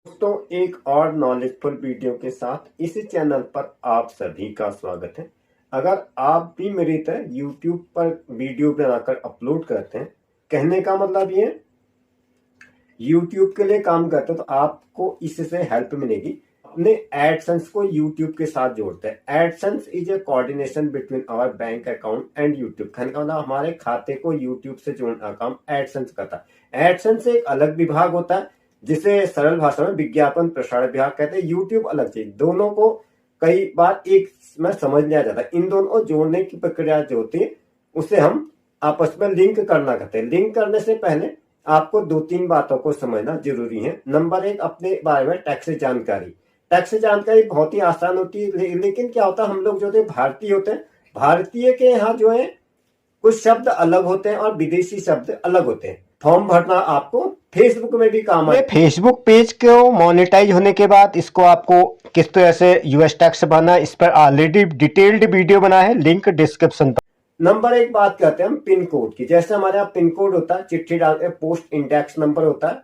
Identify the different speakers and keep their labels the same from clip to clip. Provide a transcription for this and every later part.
Speaker 1: दोस्तों, एक और नॉलेजफुल वीडियो के साथ इस चैनल पर आप सभी का स्वागत है। अगर आप भी मेरी तरह YouTube पर वीडियो बनाकर अपलोड करते हैं, कहने का मतलब ये YouTube के लिए काम करते हैं तो आपको इससे हेल्प मिलेगी। अपने एडसेंस को YouTube के साथ जोड़ते हैं। AdSense is a coordination between our bank account and YouTube। कहने का मतलब हमारे खाते को YouTube से जोड़ने का काम एडसेंस करता है। एडसेंस एक अलग विभाग होता है जिसे सरल भाषा में विज्ञापन प्रसारण विभाग कहते हैं। यूट्यूब अलग चीज, दोनों को कई बार एक में समझ लिया जाता है। इन दोनों जोड़ने की प्रक्रिया जो होती है उसे हम आपस में लिंक करना कहते हैं। लिंक करने से पहले आपको दो तीन बातों को समझना जरूरी है। नंबर एक, अपने बारे में टैक्स जानकारी। टैक्स जानकारी बहुत ही आसान होती है, लेकिन क्या होता है, हम लोग जो भारतीय होते हैं, भारतीय के यहाँ जो है कुछ शब्द अलग होते हैं और विदेशी शब्द अलग होते हैं। फॉर्म भरना आपको फेसबुक में भी काम है।
Speaker 2: फेसबुक पेज को मोनेटाइज होने के बाद इसको आपको किस तरह से यूएस टैक्स भरना, इस पर ऑलरेडी डिटेल्ड वीडियो बना है, लिंक डिस्क्रिप्शन पर।
Speaker 1: नंबर एक बात करते हैं हम पिन कोड की। जैसे हमारे यहाँ पिन कोड होता है, चिट्ठी डालते पोस्ट इंडेक्स नंबर होता है।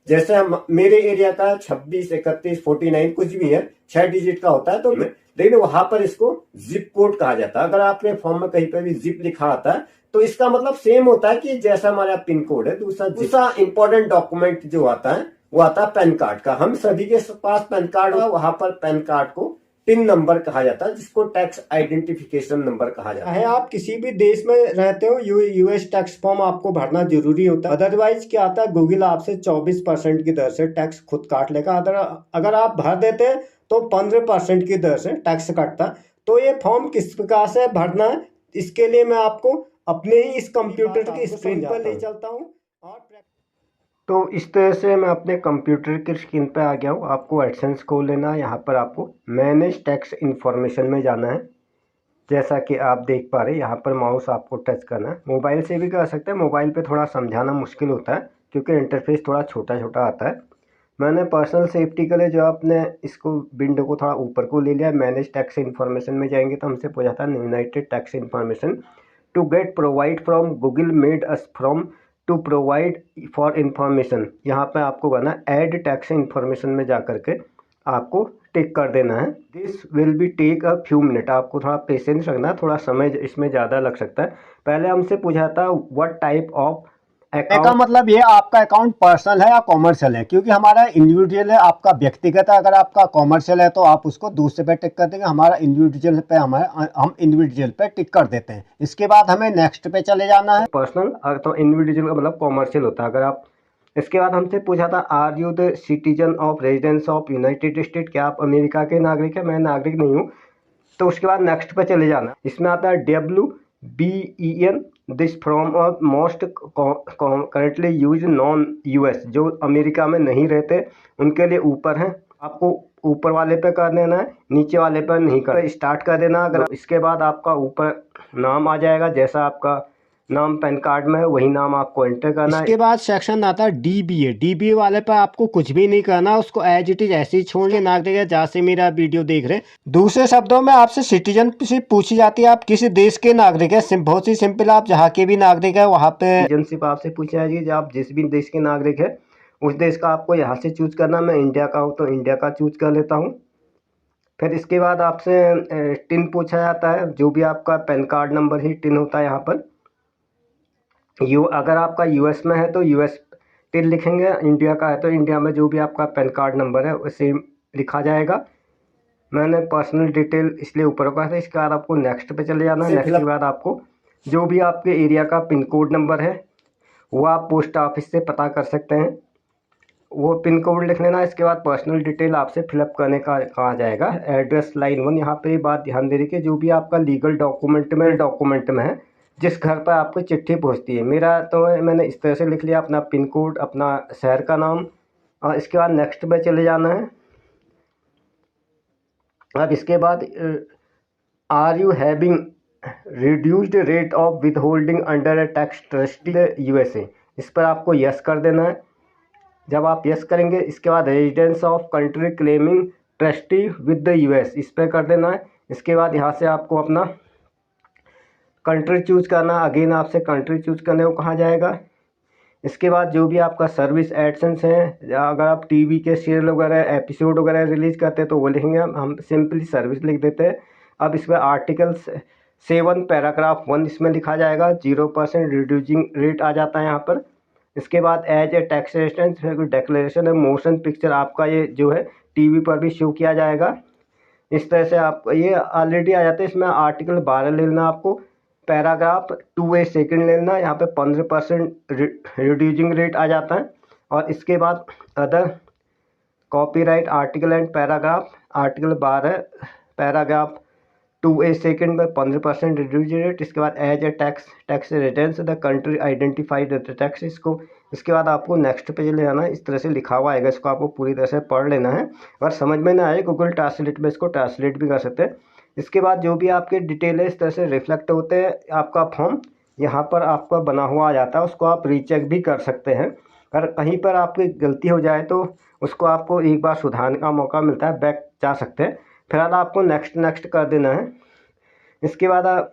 Speaker 1: जैसे हम मेरे एरिया का 26 31 49 कुछ भी है, 6 डिजिट का होता है, तो लेकिन वहां पर इसको जिप कोड कहा जाता है। अगर आपने फॉर्म में कहीं पर भी जिप लिखा आता है तो इसका मतलब सेम होता है कि जैसा हमारा पिन कोड है। दूसरा इंपॉर्टेंट डॉक्यूमेंट जो आता है वो आता है पैन कार्ड का। हम सभी के पास पैन कार्ड होगा, वहां पर पैन कार्ड को पिन नंबर कहा जाता है, जिसको टैक्स आइडेंटिफिकेशन नंबर कहा जाता है।
Speaker 2: आप किसी भी देश में रहते हो, यूएस टैक्स फॉर्म आपको भरना जरूरी होता है। अदरवाइज क्या आता है, गूगल आपसे 24% की दर से टैक्स खुद काट लेगा। अगर आप भर देते हैं तो 15% की दर से टैक्स कटता है। तो ये फॉर्म किस प्रकार से भरना है, इसके लिए मैं आपको अपने ही इस कंप्यूटर की स्क्रीन पर ले चलता हूँ और तो इस तरह से मैं अपने कंप्यूटर की स्क्रीन पे आ गया हूँ। आपको एडसेंस खोल लेना है। यहाँ पर आपको मैनेज टैक्स इन्फॉर्मेशन में जाना है। जैसा कि आप देख पा रहे हैं, यहाँ पर माउस आपको टच करना है। मोबाइल से भी कर सकते हैं, मोबाइल पे थोड़ा समझाना मुश्किल होता है क्योंकि इंटरफेस थोड़ा छोटा छोटा आता है। मैंने पर्सनल सेफ्टी के लिए जो आपने इसको विंडो को थोड़ा ऊपर को ले लिया। मैनेज टैक्स इन्फॉर्मेशन में जाएंगे तो हमसे पूछा था united tax information to get provide from Google made us from to provide for information. यहाँ पे आपको करना ऐड टैक्स इन्फॉर्मेशन में जा करके आपको टिक कर देना है। This will be take a few minute. आपको थोड़ा पेशेंस रखना है, थोड़ा समय इसमें ज़्यादा लग सकता है। पहले हमसे पूछा था व्हाट टाइप ऑफ का मतलब ये आपका अकाउंट पर्सनल है या कॉमर्शियल है, क्योंकि हमारा इंडिविजुअल है, आपका व्यक्तिगत है। अगर आपका कॉमर्शियल है तो आप उसको दूसरे पे टिक कर देंगे। हमारा इंडिविजुअल पे हम इंडिविजुअल पे टिक कर देते हैं। इसके बाद हमें नेक्स्ट पे चले जाना है। पर्सनल तो इंडिविजुअल का मतलब कॉमर्शियल होता है। अगर आप इसके बाद हमसे पूछा था are you the citizen of residence of united state, क्या आप अमेरिका के नागरिक हैं? मैं नागरिक नहीं हूँ। तो उसके बाद नेक्स्ट पे चले जाना। इसमें आता है WBEN this from of most currently use non US. जो अमेरिका में नहीं रहते उनके लिए ऊपर है, आपको ऊपर वाले पे कर देना है, नीचे वाले पर नहीं कर स्टार्ट कर देना। अगर इसके बाद आपका ऊपर नाम आ जाएगा, जैसा आपका नाम पैन कार्ड में है वही नाम आपको एंटर करना है। इसके बाद सेक्शन आता है DBA वाले पर आपको कुछ भी नहीं करना, उसको एज इट इज ऐसे ही छोड़ के नागरिक है जहाँ से मेरा वीडियो देख रहे हैं। दूसरे शब्दों में आपसे सिटीजनशिप पूछी जाती है, आप किस देश के नागरिक है। बहुत ही सिंपल, आप जहाँ के भी नागरिक है वहाँ पे सिटीजनशिप आपसे पूछी जाएगी। आप जिस भी देश के नागरिक है उस देश का आपको यहाँ से चूज करना। मैं इंडिया का हूँ तो इंडिया का चूज कर लेता हूँ। फिर इसके बाद आपसे टिन पूछा जाता है, जो भी आपका पैन कार्ड नंबर ही टिन होता है। यहाँ पर अगर आपका यूएस में है तो यूएस टिन लिखेंगे, इंडिया का है तो इंडिया में जो भी आपका पैन कार्ड नंबर है उसे लिखा जाएगा। मैंने पर्सनल डिटेल इसलिए ऊपर रखा था। इसके बाद आपको नेक्स्ट पे चले जाना है। नेक्स्ट के बाद आपको जो भी आपके एरिया का पिन कोड नंबर है वो आप पोस्ट ऑफिस से पता कर सकते हैं, वो पिन कोड लिख लेना। इसके बाद पर्सनल डिटेल आपसे फिलअप करने का कहा जाएगा। Address line 1। यहाँ पे बात ध्यान देने की, जो भी आपका लीगल डॉक्यूमेंट में है, जिस घर पर आपको चिट्ठी पहुँचती है। मेरा तो मैंने इस तरह से लिख लिया, अपना पिन कोड, अपना शहर का नाम, और इसके बाद नेक्स्ट पे चले जाना है। अब इसके बाद are you having reduced rate of withholding under a tax trustee USA, इस पर आपको यस कर देना है। जब आप यस करेंगे इसके बाद residence of country claiming trustee with the US, इस पर कर देना है। इसके बाद यहाँ से आपको अपना कंट्री चूज करना। अगेन आपसे कंट्री चूज करने को कहा जाएगा। इसके बाद जो भी आपका सर्विस एडसेंस है, अगर आप टीवी के सीरियल वगैरह एपिसोड वगैरह रिलीज़ करते हैं तो वो लिखेंगे, हम सिंपली सर्विस लिख देते हैं। अब इसमें आर्टिकल्स 7 पैराग्राफ 1 इसमें लिखा जाएगा, 0% रिड्यूसिंग रेट आ जाता है यहाँ पर। इसके बाद एज ए टैक्सेशन डिक्लेरेशन है, मोशन पिक्चर आपका ये जो है टीवी पर भी शो किया जाएगा। इस तरह से आप ये ऑलरेडी आ जाते हैं। इसमें आर्टिकल 12 ले लेना आपको, पैराग्राफ 2A सेकंड ले लेना, यहाँ पे 15% रिड्यूसिंग रेट आ जाता है। और इसके बाद other copyright article and paragraph, article 12 paragraph 2A second में 15% रिड्यूस रेट। इसके बाद as a tax returns the country identified the tax, इसके बाद आपको नेक्स्ट पेज ले आना है। इस तरह से लिखा हुआ आएगा, इसको आपको पूरी तरह से पढ़ लेना है। अगर समझ में ना आए गूगल ट्रांसलेट में इसको ट्रांसलेट भी कर सकते हैं। इसके बाद जो भी आपके डिटेल है इस तरह से रिफ्लेक्ट होते हैं। आपका फॉर्म यहाँ पर आपका बना हुआ आ जाता है, उसको आप रीचेक भी कर सकते हैं। अगर कहीं पर आपकी गलती हो जाए तो उसको आपको एक बार सुधारने का मौका मिलता है, बैक जा सकते हैं। फिलहाल आपको नेक्स्ट कर देना है। इसके बाद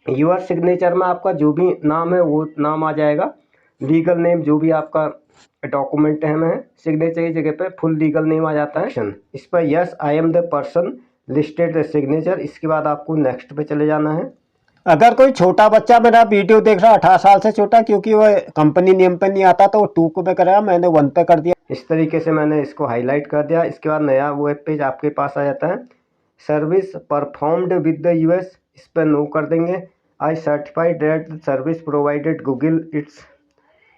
Speaker 2: यूर सिग्नेचर में आपका जो भी नाम है वो नाम आ जाएगा, लीगल नेम जो भी आपका डॉक्यूमेंट है सिग्नेचर की जगह पे फुल लीगल नेम आ जाता है। इस पर yes I am the person listed the signature. इसके बाद आपको नेक्स्ट पे चले जाना है। अगर कोई छोटा बच्चा मेरा वीडियो देख रहा है 18 साल से छोटा, क्योंकि वो कंपनी नियम पे नहीं आता तो वो 2 को पे करेगा, मैंने 1 पे कर दिया। इस तरीके से मैंने इसको हाईलाइट कर दिया। इसके बाद नया वेब पेज आपके पास आ जाता है, service performed with the US, इस पर नो कर देंगे। आई certified that service provided Google it's,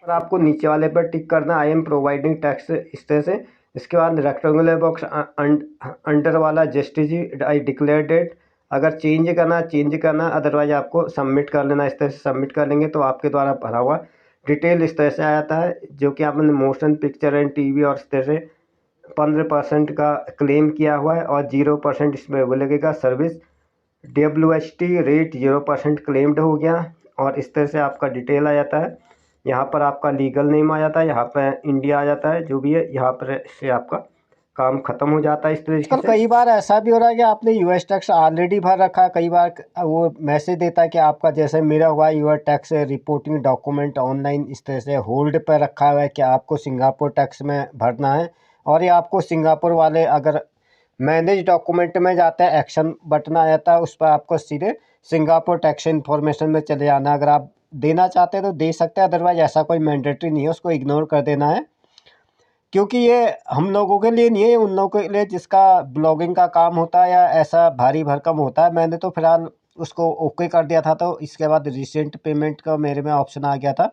Speaker 2: और आपको नीचे वाले पर टिक करना आई एम प्रोवाइडिंग टैक्स, इस तरह से। इसके बाद रेक्टेंगुलर बॉक्स अंडर वाला जस्टिस आई डिक्लेयर डेट, अगर चेंज करना अदरवाइज आपको सबमिट कर लेना। इस तरह से सबमिट कर लेंगे तो आपके द्वारा भरा हुआ डिटेल इस तरह से आ जाता है, जो कि आपने मोशन पिक्चर एंड टीवी और इस तरह से 15% का क्लेम किया हुआ है और 0% इसमें वो लगेगा। सर्विस WHT रेट 0% क्लेम्ड हो गया और इस तरह से आपका डिटेल आ जाता है। यहाँ पर आपका लीगल नेम आ जाता है, यहाँ पर इंडिया आ जाता है, जो भी है यहाँ पर से आपका काम खत्म हो जाता है इस तरीके से। कई बार ऐसा भी हो रहा है कि आपने यूएस टैक्स ऑलरेडी भर रखा है, कई बार वो मैसेज देता है कि आपका जैसे मेरा हुआ US tax reporting document online इस तरह से होल्ड पर रखा हुआ है कि आपको सिंगापुर टैक्स में भरना है। और ये आपको सिंगापुर वाले अगर मैनेज डॉक्यूमेंट में जाता है, एक्शन बटन आ जाता है, उस पर आपको सीधे सिंगापुर टैक्स इन्फॉर्मेशन में चले जाना है। अगर आप देना चाहते हैं तो दे सकते हैं, अदरवाइज ऐसा कोई मैंडेटरी नहीं है, उसको इग्नोर कर देना है। क्योंकि ये हम लोगों के लिए नहीं है, उन लोगों के लिए जिसका ब्लॉगिंग का काम होता है या ऐसा भारी भरकम होता है। मैंने तो फिलहाल उसको ओके कर दिया था। तो इसके बाद रिसेंट पेमेंट का मेरे में ऑप्शन आ गया था,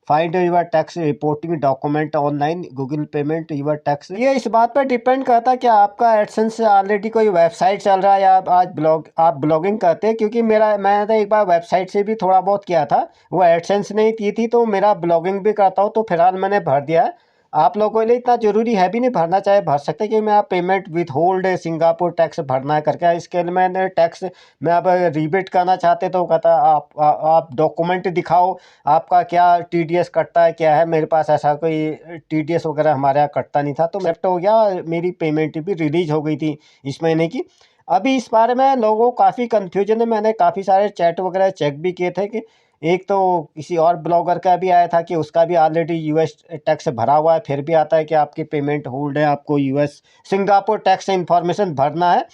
Speaker 2: find your tax reporting document online Google payment your tax. ये इस बात पर डिपेंड करता है कि आपका एडसेंस से ऑलरेडी कोई वेबसाइट चल रहा है या आप ब्लॉगिंग करते हैं। क्योंकि मैंने तो एक बार वेबसाइट से भी थोड़ा बहुत किया था, वो एडसेंस नहीं की थी, तो मेरा ब्लॉगिंग भी करता हूँ, तो फिलहाल मैंने भर दिया है। आप लोगों के लिए इतना ज़रूरी है भी नहीं भरना, चाहे भर सकते हैं। कि मैं payment with hold Singapore tax भरना है करके, इसके लिए मैंने टैक्स में अब रिबेट करना चाहते तो कहता आप डॉक्यूमेंट दिखाओ, आपका क्या TDS कटता है क्या है। मेरे पास ऐसा कोई TDS वगैरह हमारे यहाँ कटता नहीं था, तो एक्सेप्ट हो गया, मेरी पेमेंट भी रिलीज हो गई थी इस महीने की। अभी इस बारे में लोगों को काफ़ी कन्फ्यूजन है, मैंने काफ़ी सारे चैट वगैरह चेक भी किए थे कि एक तो किसी और ब्लॉगर का भी आया था कि उसका भी ऑलरेडी यूएस टैक्स भरा हुआ है, फिर भी आता है कि आपकी पेमेंट होल्ड है, आपको यूएस सिंगापुर टैक्स इन्फॉर्मेशन भरना है।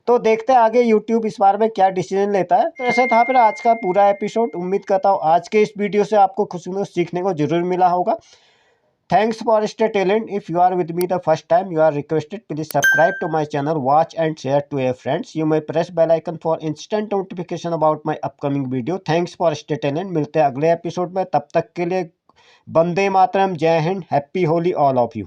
Speaker 2: तो देखते हैं आगे यूट्यूब इस बारे में क्या डिसीजन लेता है। तो ऐसे था फिर आज का पूरा एपिसोड। उम्मीद करता हूँ आज के इस वीडियो से आपको कुछ सीखने को जरूर मिला होगा। Thanks for stay tuned. If you are with me the first time, you are requested please subscribe to my channel, watch and share to your friends. You may press bell icon for instant notification about my upcoming video. Thanks for stay tuned. मिलते हैं अगले episode में, तब तक के लिए वंदे मातरम, जय Hind, happy Holi all of you.